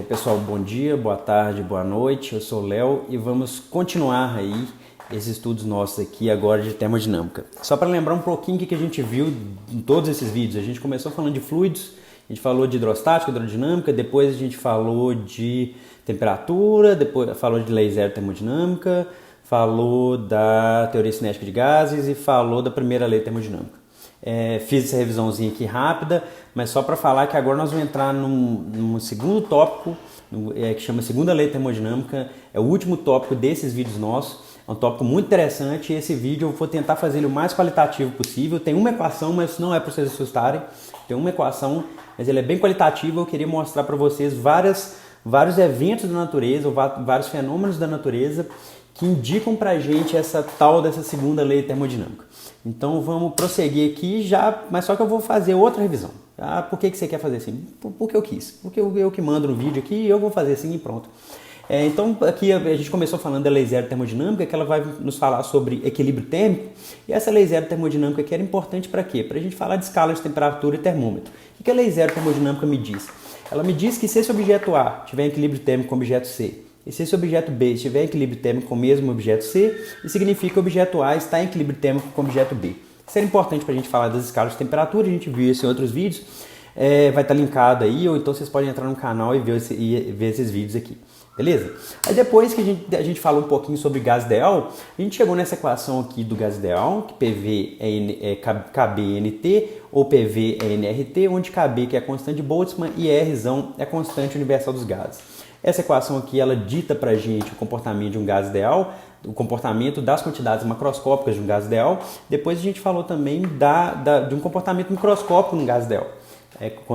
Pessoal, bom dia, boa tarde, boa noite. Eu sou o Léo e vamos continuar aí esses estudos nossos aqui agora de termodinâmica. Só para lembrar um pouquinho o que a gente viu em todos esses vídeos. A gente começou falando de fluidos, a gente falou de hidrostática, hidrodinâmica, depois a gente falou de temperatura, depois falou de lei zero termodinâmica, falou da teoria cinética de gases e falou da primeira lei termodinâmica. Fiz essa revisãozinha aqui rápida, mas só para falar que agora nós vamos entrar num segundo tópico, que chama segunda lei termodinâmica. É o último tópico desses vídeos nossos. É um tópico muito interessante e esse vídeo eu vou tentar fazer ele o mais qualitativo possível. Tem uma equação, mas não é para vocês assustarem. Tem uma equação, mas ele é bem qualitativo. Eu queria mostrar para vocês vários eventos da natureza, ou vários fenômenos da natureza que indicam para a gente essa tal dessa segunda lei termodinâmica. Então vamos prosseguir aqui já, mas só que eu vou fazer outra revisão. Por que você quer fazer assim? Porque eu quis. Porque eu que mando no vídeo aqui, eu vou fazer assim e pronto. Então aqui a gente começou falando da lei zero termodinâmica, que ela vai nos falar sobre equilíbrio térmico. E essa lei zero termodinâmica aqui era importante para quê? Para a gente falar de escala de temperatura e termômetro. O que a lei zero termodinâmica me diz? Ela me diz que se esse objeto A tiver equilíbrio térmico com o objeto C, e se esse objeto B estiver em equilíbrio térmico com o mesmo objeto C, isso significa que o objeto A está em equilíbrio térmico com o objeto B. Isso era importante para a gente falar das escalas de temperatura, a gente viu isso em outros vídeos, vai estar linkado aí, ou então vocês podem entrar no canal e ver esses vídeos aqui. Beleza? Aí depois que a gente falou um pouquinho sobre gás ideal, a gente chegou nessa equação aqui do gás ideal, que PV é KBNT, ou PV é nRT, onde KB que é a constante de Boltzmann e R é a constante universal dos gases. Essa equação aqui, ela dita para a gente o comportamento de um gás ideal, o comportamento das quantidades macroscópicas de um gás ideal. Depois a gente falou também de um comportamento microscópico no gás ideal.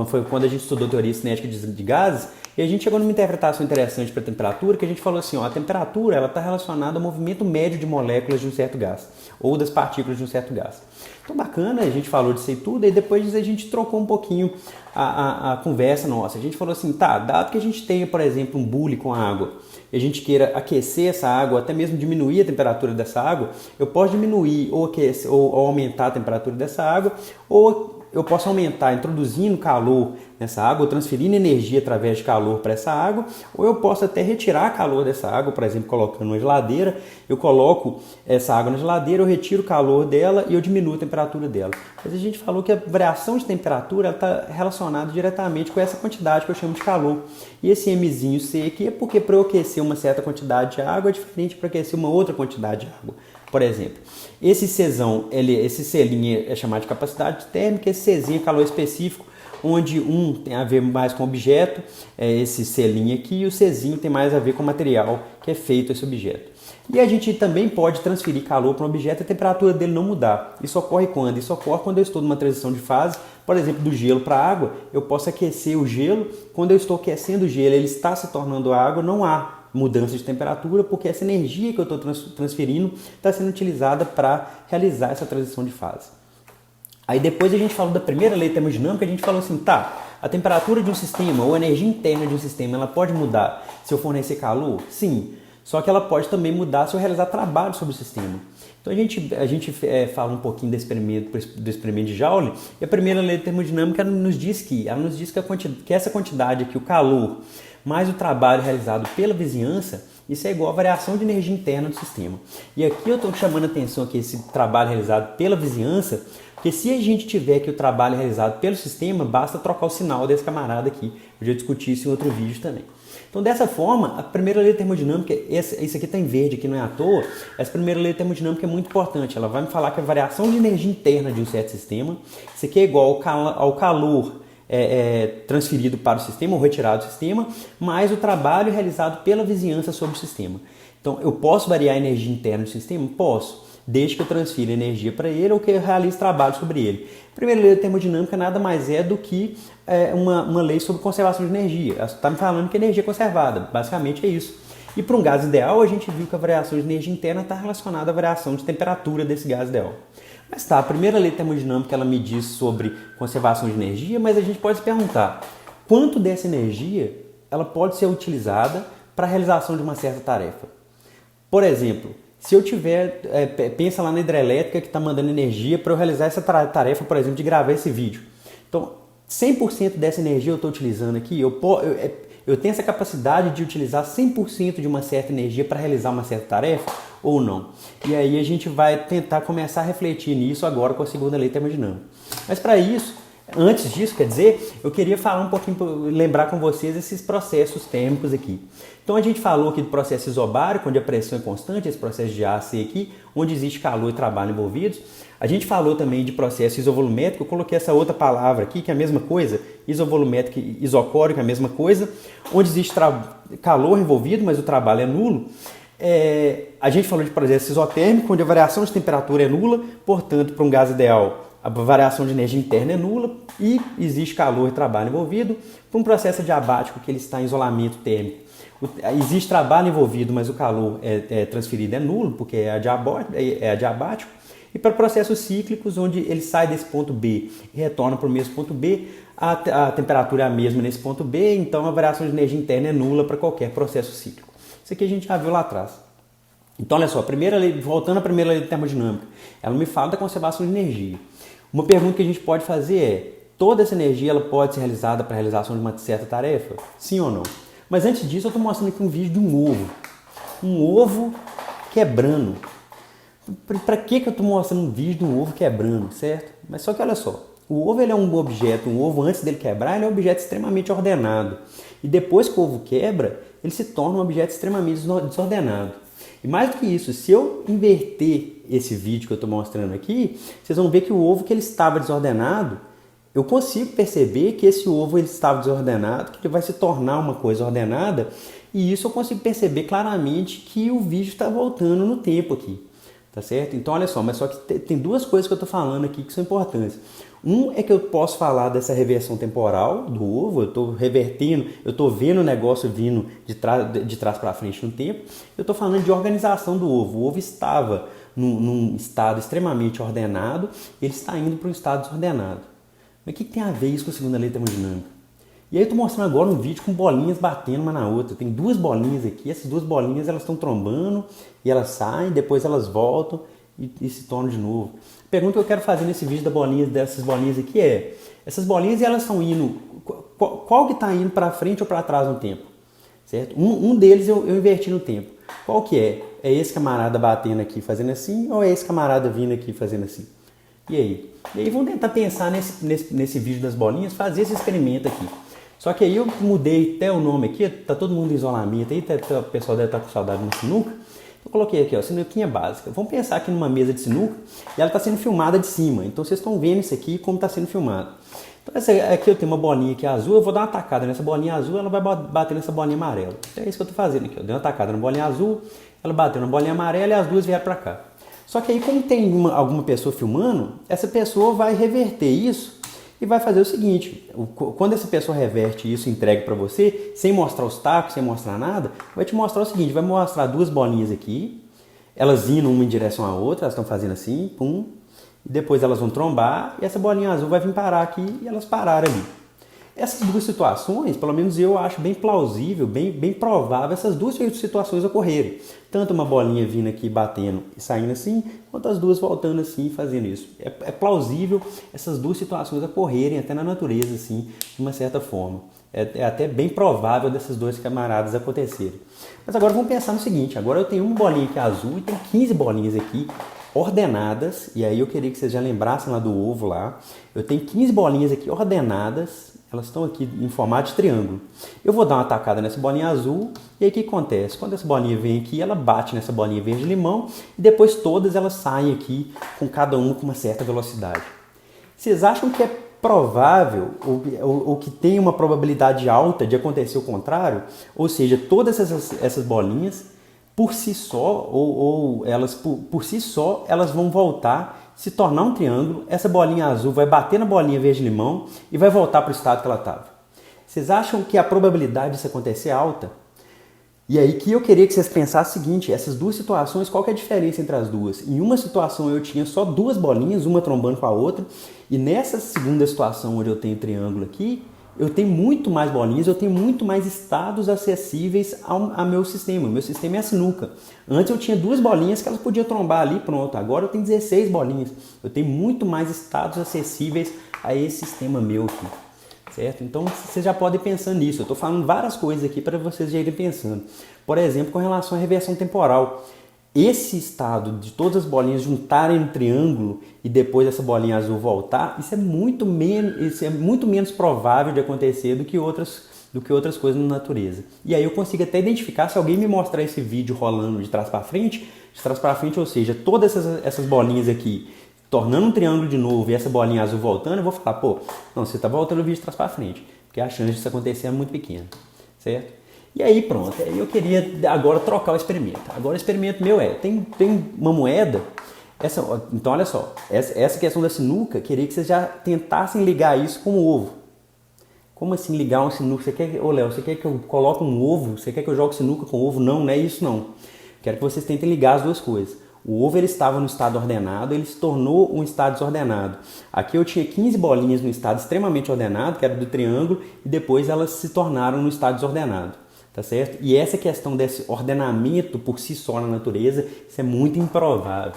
Foi quando a gente estudou teoria cinética de gases, e a gente chegou numa interpretação interessante para a temperatura, que a gente falou assim, a temperatura está relacionada ao movimento médio de moléculas de um certo gás, ou das partículas de um certo gás. Então bacana, a gente falou disso aí tudo, e depois a gente trocou um pouquinho a conversa nossa. A gente falou assim, dado que a gente tenha, por exemplo, um bule com água, e a gente queira aquecer essa água, até mesmo diminuir a temperatura dessa água, eu posso diminuir ou aumentar a temperatura dessa água, ou eu posso aumentar introduzindo calor nessa água, ou transferindo energia através de calor para essa água, ou eu posso até retirar calor dessa água, por exemplo, colocando uma geladeira, eu coloco essa água na geladeira, eu retiro o calor dela e eu diminuo a temperatura dela. Mas a gente falou que a variação de temperatura está relacionada diretamente com essa quantidade que eu chamo de calor. E esse Mzinho C aqui é porque para eu aquecer uma certa quantidade de água é diferente para aquecer uma outra quantidade de água. Por exemplo, esse Czão, esse C' é chamado de capacidade térmica, esse Czinho é calor específico, onde um tem a ver mais com o objeto, esse C' aqui, e o Czinho tem mais a ver com o material que é feito esse objeto. E a gente também pode transferir calor para um objeto e a temperatura dele não mudar. Isso ocorre quando? Isso ocorre quando eu estou numa transição de fase, por exemplo, do gelo para a água, eu posso aquecer o gelo, quando eu estou aquecendo o gelo, ele está se tornando água, não há mudança de temperatura, porque essa energia que eu estou transferindo está sendo utilizada para realizar essa transição de fase. Aí depois a gente falou da primeira lei termodinâmica, a gente falou assim, a temperatura de um sistema ou a energia interna de um sistema, ela pode mudar se eu fornecer calor? Sim, só que ela pode também mudar se eu realizar trabalho sobre o sistema. Então a gente fala um pouquinho do experimento de Joule, e a primeira lei termodinâmica nos diz que essa quantidade aqui, o calor, mais o trabalho realizado pela vizinhança, isso é igual a variação de energia interna do sistema. E aqui eu estou chamando a atenção aqui esse trabalho realizado pela vizinhança, porque se a gente tiver aqui o trabalho realizado pelo sistema, basta trocar o sinal desse camarada aqui. Eu já discuti isso em outro vídeo também. Então, dessa forma, a primeira lei termodinâmica, isso aqui está em verde, aqui não é à toa, essa primeira lei termodinâmica é muito importante. Ela vai me falar que a variação de energia interna de um certo sistema, isso aqui é igual ao calor transferido para o sistema ou retirado do sistema, mais o trabalho realizado pela vizinhança sobre o sistema. Então, eu posso variar a energia interna do sistema? Posso, desde que eu transfira energia para ele ou que eu realize trabalho sobre ele. A primeira lei da termodinâmica nada mais é do que uma lei sobre conservação de energia. Ela está me falando que energia é conservada, basicamente é isso. E para um gás ideal, a gente viu que a variação de energia interna está relacionada à variação de temperatura desse gás ideal. Mas a primeira lei termodinâmica ela me diz sobre conservação de energia, mas a gente pode se perguntar, quanto dessa energia ela pode ser utilizada para a realização de uma certa tarefa? Por exemplo, se eu tiver, pensa lá na hidrelétrica que está mandando energia para eu realizar essa tarefa, por exemplo, de gravar esse vídeo. Então, 100% dessa energia eu estou utilizando aqui, eu tenho essa capacidade de utilizar 100% de uma certa energia para realizar uma certa tarefa ou não? E aí a gente vai tentar começar a refletir nisso agora com a segunda lei termodinâmica. Mas para isso, antes disso, quer dizer, eu queria falar um pouquinho, lembrar com vocês esses processos térmicos aqui. Então a gente falou aqui do processo isobárico, onde a pressão é constante, esse processo de A a C aqui, onde existe calor e trabalho envolvidos. A gente falou também de processo isovolumétrico, eu coloquei essa outra palavra aqui, que é a mesma coisa, isovolumétrico e isocórico é a mesma coisa, onde existe calor envolvido, mas o trabalho é nulo. A gente falou de processo isotérmico, onde a variação de temperatura é nula, portanto, para um gás ideal, a variação de energia interna é nula e existe calor e trabalho envolvido. Para um processo adiabático, que ele está em isolamento térmico, existe trabalho envolvido, mas o calor transferido é nulo, porque é adiabático. E para processos cíclicos, onde ele sai desse ponto B e retorna para o mesmo ponto B, a temperatura é a mesma nesse ponto B, então a variação de energia interna é nula para qualquer processo cíclico. Isso aqui a gente já viu lá atrás. Então, olha só, voltando à primeira lei de termodinâmica, ela me fala da conservação de energia. Uma pergunta que a gente pode fazer é, toda essa energia ela pode ser realizada para a realização de uma certa tarefa? Sim ou não? Mas antes disso, eu estou mostrando aqui um vídeo de um ovo. Um ovo quebrando. Para que eu estou mostrando um vídeo de um ovo quebrando, certo? Mas só que olha só, o ovo ele é um objeto, um ovo antes dele quebrar, ele é um objeto extremamente ordenado. E depois que o ovo quebra, ele se torna um objeto extremamente desordenado. E mais do que isso, se eu inverter esse vídeo que eu estou mostrando aqui, vocês vão ver que o ovo que ele estava desordenado, eu consigo perceber que esse ovo ele estava desordenado, que ele vai se tornar uma coisa ordenada, e isso eu consigo perceber claramente que o vídeo está voltando no tempo aqui. Tá certo? Então, olha só, mas só que tem duas coisas que eu estou falando aqui que são importantes. Um é que eu posso falar dessa reversão temporal do ovo, eu estou revertendo, eu estou vendo o negócio vindo de trás para frente no tempo. Eu estou falando de organização do ovo. O ovo estava num estado extremamente ordenado, ele está indo para um estado desordenado. Mas o que tem a ver isso com a segunda lei termodinâmica? E aí eu estou mostrando agora um vídeo com bolinhas batendo uma na outra. Tem duas bolinhas aqui, essas duas bolinhas elas estão trombando e elas saem, depois elas voltam e se tornam de novo. A pergunta que eu quero fazer nesse vídeo dessas bolinhas aqui é, essas bolinhas elas estão indo, qual que está indo para frente ou para trás no tempo? Certo? Um deles eu inverti no tempo. Qual que é? É esse camarada batendo aqui fazendo assim ou é esse camarada vindo aqui fazendo assim? E aí? E aí vamos tentar pensar nesse vídeo das bolinhas, fazer esse experimento aqui. Só que aí eu mudei até o nome aqui, tá todo mundo em isolamento aí, o pessoal deve estar com saudade de sinuca. Eu coloquei aqui, ó, sinuquinha básica. Vamos pensar aqui numa mesa de sinuca e ela está sendo filmada de cima. Então vocês estão vendo isso aqui como está sendo filmado. Então aqui eu tenho uma bolinha aqui azul, eu vou dar uma tacada nessa bolinha azul, ela vai bater nessa bolinha amarela. Então é isso que eu estou fazendo aqui, ó. Dei uma tacada na bolinha azul, ela bateu na bolinha amarela e as duas vieram para cá. Só que aí como tem alguma pessoa filmando, essa pessoa vai reverter isso e vai fazer o seguinte, quando essa pessoa reverte isso e entrega para você, sem mostrar os tacos, sem mostrar nada, vai te mostrar o seguinte, vai mostrar duas bolinhas aqui, elas indo uma em direção à outra, elas estão fazendo assim, pum, e depois elas vão trombar e essa bolinha azul vai vir parar aqui e elas pararam ali. Essas duas situações, pelo menos eu acho bem plausível, bem provável essas duas situações ocorrerem. Tanto uma bolinha vindo aqui batendo e saindo assim, quanto as duas voltando assim e fazendo isso. É plausível essas duas situações ocorrerem até na natureza, assim, de uma certa forma. É até bem provável dessas duas camaradas acontecerem. Mas agora vamos pensar no seguinte, agora eu tenho uma bolinha aqui azul e tem 15 bolinhas aqui ordenadas, e aí eu queria que vocês já lembrassem lá do ovo lá. Eu tenho 15 bolinhas aqui ordenadas, elas estão aqui em formato de triângulo. Eu vou dar uma tacada nessa bolinha azul, e aí o que acontece? Quando essa bolinha vem aqui, ela bate nessa bolinha verde-limão, e depois todas elas saem aqui, com cada uma com uma certa velocidade. Vocês acham que é provável, ou que tem uma probabilidade alta de acontecer o contrário? Ou seja, todas essas bolinhas, por si só, ou elas por si só, elas vão voltar, se tornar um triângulo, essa bolinha azul vai bater na bolinha verde-limão e vai voltar para o estado que ela estava. Vocês acham que a probabilidade disso acontecer é alta? E aí que eu queria que vocês pensassem o seguinte, essas duas situações, qual que é a diferença entre as duas? Em uma situação eu tinha só duas bolinhas, uma trombando com a outra, e nessa segunda situação onde eu tenho triângulo aqui, eu tenho muito mais bolinhas, eu tenho muito mais estados acessíveis ao meu sistema. O meu sistema é a sinuca. Antes eu tinha duas bolinhas que elas podiam trombar ali, pronto. Agora eu tenho 16 bolinhas. Eu tenho muito mais estados acessíveis a esse sistema meu aqui. certo? Então vocês já podem pensar nisso. Eu estou falando várias coisas aqui para vocês já irem pensando. Por exemplo, com relação à reversão temporal. Esse estado de todas as bolinhas juntarem no triângulo e depois essa bolinha azul voltar, isso é muito menos provável de acontecer do que outras coisas na natureza. E aí eu consigo até identificar, se alguém me mostrar esse vídeo rolando de trás para frente, ou seja, todas essas bolinhas aqui tornando um triângulo de novo e essa bolinha azul voltando, eu vou falar, pô, não, você está voltando o vídeo de trás para frente, porque a chance disso acontecer é muito pequena, certo? E aí pronto, aí eu queria agora trocar o experimento. Agora o experimento meu tem uma moeda, então olha só, essa questão da sinuca, queria que vocês já tentassem ligar isso com o ovo. Como assim ligar um sinuca? Léo, você quer que eu coloque um ovo? Você quer que eu jogue sinuca com ovo? Não, não é isso não. Quero que vocês tentem ligar as duas coisas. O ovo ele estava no estado ordenado, ele se tornou um estado desordenado. Aqui eu tinha 15 bolinhas no estado extremamente ordenado, que era do triângulo, e depois elas se tornaram no estado desordenado. Tá certo? E essa questão desse ordenamento por si só na natureza, isso é muito improvável.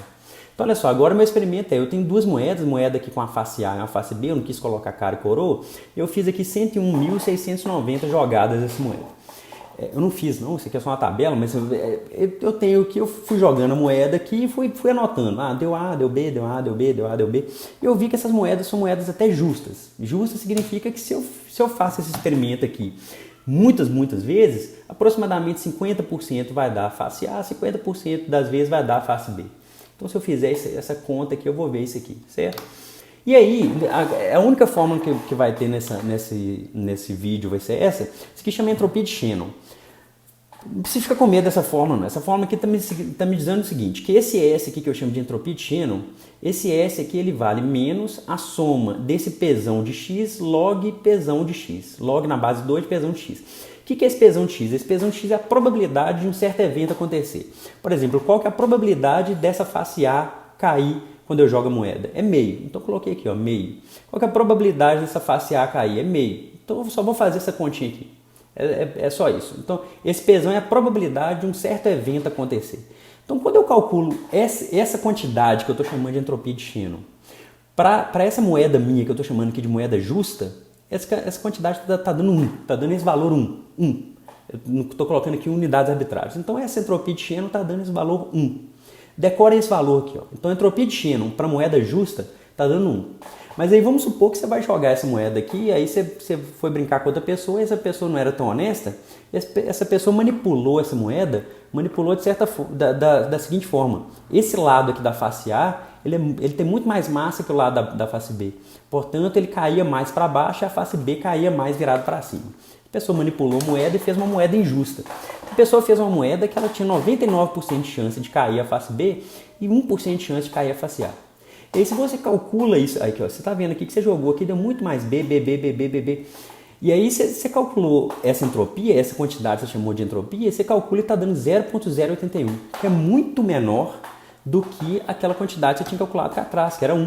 Então olha só, agora meu experimento eu tenho duas moedas, moeda aqui com a face A e a face B, eu não quis colocar cara e coroa, eu fiz aqui 101.690 jogadas dessa moeda. Eu não fiz não, isso aqui é só uma tabela, mas eu tenho que eu fui jogando a moeda aqui e fui anotando. Deu A, deu B, deu A, deu B, deu A, deu B. E eu vi que essas moedas são moedas até justas. Justa significa que se eu faço esse experimento aqui muitas vezes, aproximadamente 50% vai dar a face A, 50% das vezes vai dar a face B. Então, se eu fizer essa conta aqui, eu vou ver isso aqui, certo? E aí, a única fórmula que vai ter nesse vídeo vai ser essa que chama entropia de Shannon. Não precisa ficar com medo dessa fórmula, não. Essa fórmula aqui está me dizendo o seguinte, que esse S aqui que eu chamo de entropia de Shannon, esse S aqui ele vale menos a soma desse pesão de x log pesão de x. Log na base 2 de pesão de x. O que é esse pesão de x? Esse pesão de x é a probabilidade de um certo evento acontecer. Por exemplo, qual que é a probabilidade dessa face A cair quando eu jogo a moeda? É meio. Então eu coloquei aqui, ó, meio. Qual que é a probabilidade dessa face A cair? É meio. Então eu só vou fazer essa continha aqui. É só isso. Então, esse pesão é a probabilidade de um certo evento acontecer. Então, quando eu calculo essa quantidade que eu estou chamando de entropia de Shannon, para essa moeda minha, que eu estou chamando aqui de moeda justa, essa quantidade está dando 1. Está dando esse valor 1. Eu estou colocando aqui unidades arbitrárias. Então, essa entropia de Shannon está dando esse valor 1. Decorem esse valor aqui. Ó. Então, a entropia de Shannon para moeda justa está dando 1. Mas aí vamos supor que você vai jogar essa moeda aqui, e aí você foi brincar com outra pessoa, e essa pessoa não era tão honesta, essa pessoa manipulou essa moeda, de certa da seguinte forma. Esse lado aqui da face A, ele tem muito mais massa que o lado da face B. Portanto, ele caía mais para baixo e a face B caía mais virado para cima. A pessoa manipulou a moeda e fez uma moeda injusta. A pessoa fez uma moeda que ela tinha 99% de chance de cair a face B e 1% de chance de cair a face A. E aí, se você calcula isso, aqui, ó, você está vendo aqui que você jogou aqui, deu muito mais B, B, B, B, B, B, B. E aí você calculou essa entropia, essa quantidade que você chamou de entropia, você calcula e está dando 0,081, que é muito menor do que aquela quantidade que você tinha calculado cá atrás, que era 1.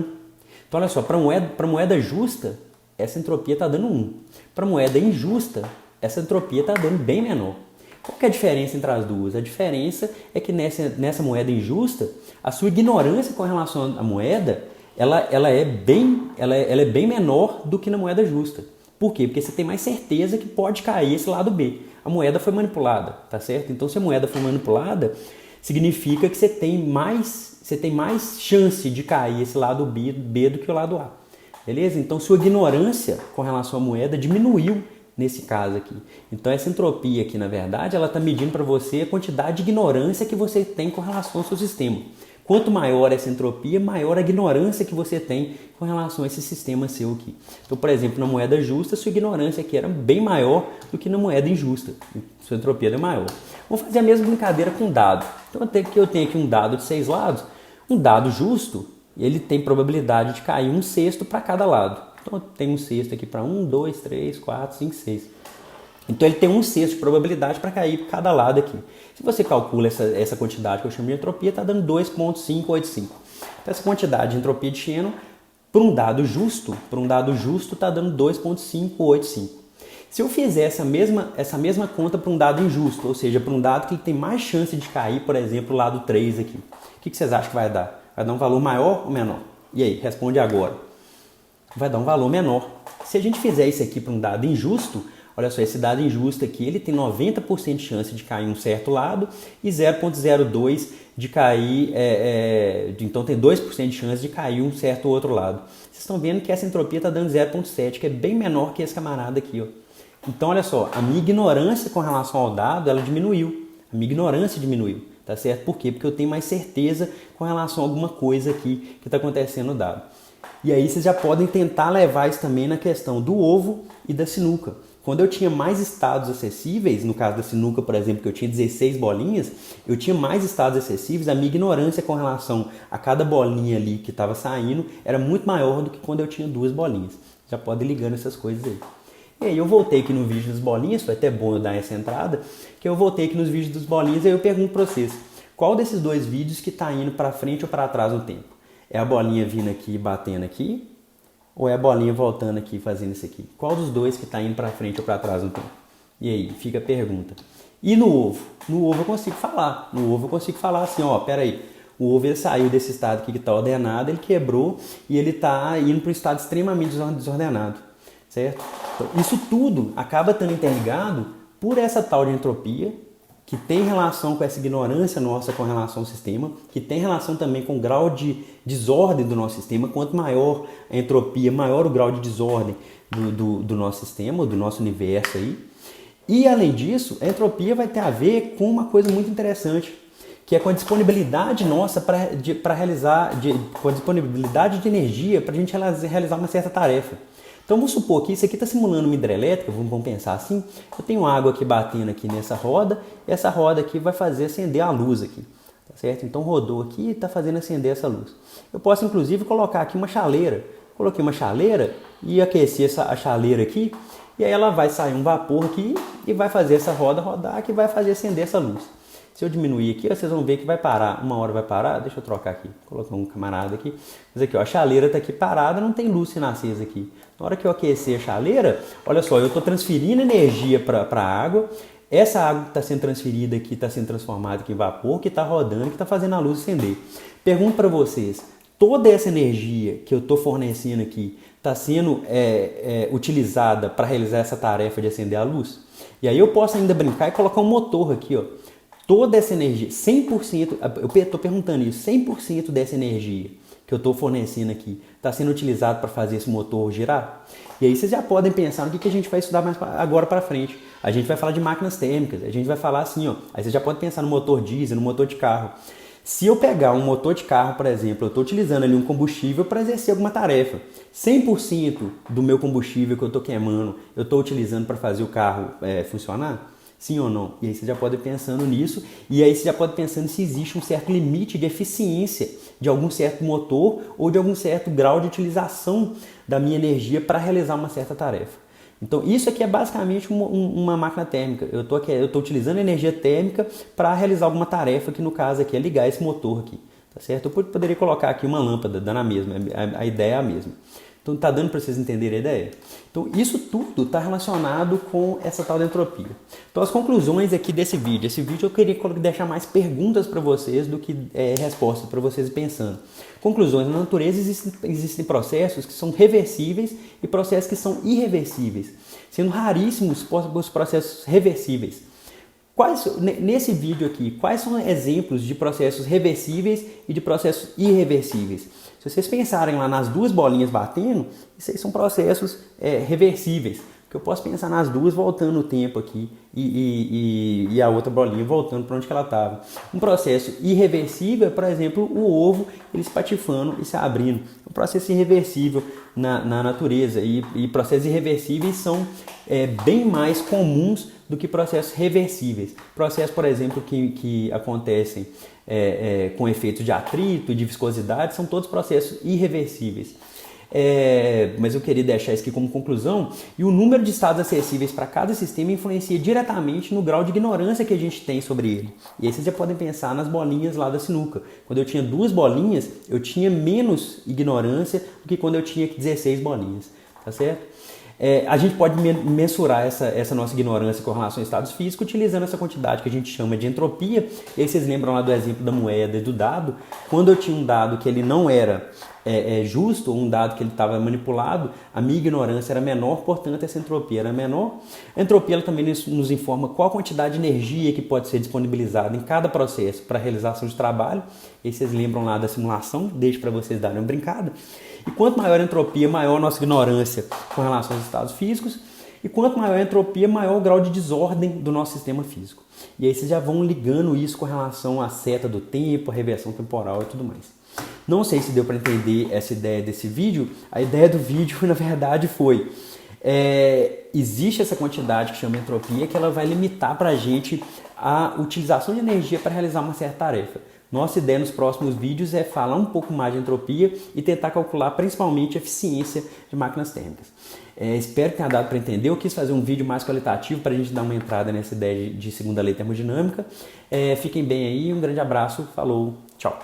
Então, olha só, para moeda justa, essa entropia está dando 1. Para moeda injusta, essa entropia está dando bem menor. Qual que é a diferença entre as duas? A diferença é que nessa moeda injusta, a sua ignorância com relação à moeda, ela é bem menor do que na moeda justa. Por quê? Porque você tem mais certeza que pode cair esse lado B. A moeda foi manipulada, tá certo? Então, se a moeda foi manipulada, significa que você tem mais chance de cair esse lado B do que o lado A. Beleza? Então, sua ignorância com relação à moeda diminuiu nesse caso aqui. Então, essa entropia aqui, na verdade, ela está medindo para você a quantidade de ignorância que você tem com relação ao seu sistema. Quanto maior essa entropia, maior a ignorância que você tem com relação a esse sistema seu aqui. Então, por exemplo, na moeda justa, sua ignorância aqui era bem maior do que na moeda injusta. Sua entropia era maior. Vamos fazer a mesma brincadeira com dado. Então, eu tenho aqui um dado de 6 lados. Um dado justo, ele tem probabilidade de cair 1/6 para cada lado. Então, tem 1/6 aqui para 1, 2, 3, 4, 5, 6. Então, ele tem 1/6 de probabilidade para cair para cada lado aqui. Se você calcula essa quantidade que eu chamo de entropia, está dando 2,585. Então, essa quantidade de entropia de Shannon, para um dado justo, está dando 2,585. Se eu fizer essa mesma conta para um dado injusto, ou seja, para um dado que tem mais chance de cair, por exemplo, o lado 3 aqui, o que vocês acham que vai dar? Vai dar um valor maior ou menor? E aí, responde agora. Vai dar um valor menor. Se a gente fizer isso aqui para um dado injusto, olha só, esse dado injusto aqui, ele tem 90% de chance de cair em um certo lado e 0,02 de cair, então tem 2% de chance de cair um certo outro lado. Vocês estão vendo que essa entropia está dando 0,7, que é bem menor que esse camarada aqui, ó. Então, olha só, a minha ignorância com relação ao dado, ela diminuiu. A minha ignorância diminuiu, tá certo? Por quê? Porque eu tenho mais certeza com relação a alguma coisa aqui que está acontecendo no dado. E aí vocês já podem tentar levar isso também na questão do ovo e da sinuca. Quando eu tinha mais estados acessíveis, no caso da sinuca, por exemplo, que eu tinha 16 bolinhas, eu tinha mais estados acessíveis, a minha ignorância com relação a cada bolinha ali que estava saindo era muito maior do que quando eu tinha 2 bolinhas. Já pode ir ligando essas coisas aí. E aí eu voltei aqui no vídeo das bolinhas, foi até bom eu dar essa entrada, que eu voltei aqui nos vídeos das bolinhas e aí eu pergunto para vocês, qual desses 2 vídeos que está indo para frente ou para trás no tempo? É a bolinha vindo aqui e batendo aqui? Ou é a bolinha voltando aqui fazendo isso aqui? Qual dos 2 que está indo para frente ou para trás no tempo? E aí, fica a pergunta. E no ovo? No ovo eu consigo falar. No ovo eu consigo falar assim, ó, peraí. O ovo ele saiu desse estado aqui que está ordenado, ele quebrou e ele está indo para um estado extremamente desordenado. Certo? Então, isso tudo acaba estando interligado por essa tal de entropia, que tem relação com essa ignorância nossa com relação ao sistema, que tem relação também com o grau de desordem do nosso sistema. Quanto maior a entropia, maior o grau de desordem do nosso sistema, do nosso universo aí. E além disso, a entropia vai ter a ver com uma coisa muito interessante, que é com a disponibilidade nossa para realizar, com a disponibilidade de energia para a gente realizar uma certa tarefa. Então vamos supor que isso aqui está simulando uma hidrelétrica, vamos pensar assim, eu tenho água aqui batendo aqui nessa roda, e essa roda aqui vai fazer acender a luz aqui, tá certo? Então rodou aqui e está fazendo acender essa luz. Eu posso inclusive colocar aqui uma chaleira, coloquei uma chaleira e aqueci a chaleira aqui, e aí ela vai sair um vapor aqui e vai fazer essa roda rodar que vai fazer acender essa luz. Se eu diminuir aqui, vocês vão ver que vai parar, uma hora vai parar, deixa eu trocar aqui, vou colocar um camarada aqui, mas aqui ó, a chaleira está aqui parada, não tem luz sendo acesa aqui. Na hora que eu aquecer a chaleira, olha só, eu estou transferindo energia para a água, essa água que está sendo transferida aqui está sendo transformada aqui em vapor, que está rodando, que está fazendo a luz acender. Pergunto para vocês, toda essa energia que eu estou fornecendo aqui está sendo utilizada para realizar essa tarefa de acender a luz? E aí eu posso ainda brincar e colocar um motor aqui, ó. Toda essa energia, 100%, eu estou perguntando isso, 100% dessa energia que eu estou fornecendo aqui está sendo utilizado para fazer esse motor girar? E aí vocês já podem pensar no que a gente vai estudar mais agora para frente. A gente vai falar de máquinas térmicas, a gente vai falar assim, ó, aí você já pode pensar no motor diesel, no motor de carro. Se eu pegar um motor de carro, por exemplo, eu estou utilizando ali um combustível para exercer alguma tarefa. 100% do meu combustível que eu estou queimando, eu estou utilizando para fazer o carro funcionar? Sim ou não? E aí você já pode ir pensando nisso, e aí você já pode ir pensando se existe um certo limite de eficiência de algum certo motor ou de algum certo grau de utilização da minha energia para realizar uma certa tarefa. Então isso aqui é basicamente uma máquina térmica. Eu estou utilizando energia térmica para realizar alguma tarefa, que no caso aqui é ligar esse motor aqui. Tá certo? Eu poderia colocar aqui uma lâmpada, dando a mesma, a ideia é a mesma. Então está dando para vocês entenderem a ideia? Então isso tudo está relacionado com essa tal de entropia. Então as conclusões aqui desse vídeo. Esse vídeo eu queria deixar mais perguntas para vocês do que respostas para vocês pensando. Conclusões. Na natureza existem processos que são reversíveis e processos que são irreversíveis, sendo raríssimos os processos reversíveis. Nesse vídeo aqui, quais são exemplos de processos reversíveis e de processos irreversíveis? Se vocês pensarem lá nas 2 bolinhas batendo, isso aí são processos reversíveis. Porque eu posso pensar nas 2 voltando o tempo aqui e a outra bolinha voltando para onde que ela estava. Um processo irreversível é, por exemplo, o ovo ele se patifando e se abrindo. Um processo irreversível na natureza. E processos irreversíveis são bem mais comuns do que processos reversíveis. Processos, por exemplo, que acontecem com efeitos de atrito e de viscosidade, são todos processos irreversíveis. Mas eu queria deixar isso aqui como conclusão, e o número de estados acessíveis para cada sistema influencia diretamente no grau de ignorância que a gente tem sobre ele. E aí vocês já podem pensar nas bolinhas lá da sinuca. Quando eu tinha 2 bolinhas, eu tinha menos ignorância do que quando eu tinha 16 bolinhas, tá certo? A gente pode mensurar essa nossa ignorância com relação a estados físicos utilizando essa quantidade que a gente chama de entropia. E aí vocês lembram lá do exemplo da moeda e do dado? Quando eu tinha um dado que ele não era justo, ou um dado que ele estava manipulado, a minha ignorância era menor, portanto essa entropia era menor. A entropia ela também nos informa qual a quantidade de energia que pode ser disponibilizada em cada processo para a realização de trabalho. E aí vocês lembram lá da simulação, deixo para vocês darem uma brincada. E quanto maior a entropia, maior a nossa ignorância com relação aos estados físicos. E quanto maior a entropia, maior o grau de desordem do nosso sistema físico. E aí vocês já vão ligando isso com relação à seta do tempo, a reversão temporal e tudo mais. Não sei se deu para entender essa ideia desse vídeo. A ideia do vídeo, na verdade, foi... existe essa quantidade que chama entropia que ela vai limitar para a gente a utilização de energia para realizar uma certa tarefa. Nossa ideia nos próximos vídeos é falar um pouco mais de entropia e tentar calcular principalmente a eficiência de máquinas térmicas. Espero que tenha dado para entender. Eu quis fazer um vídeo mais qualitativo para a gente dar uma entrada nessa ideia de segunda lei termodinâmica. Fiquem bem aí, um grande abraço, falou, tchau!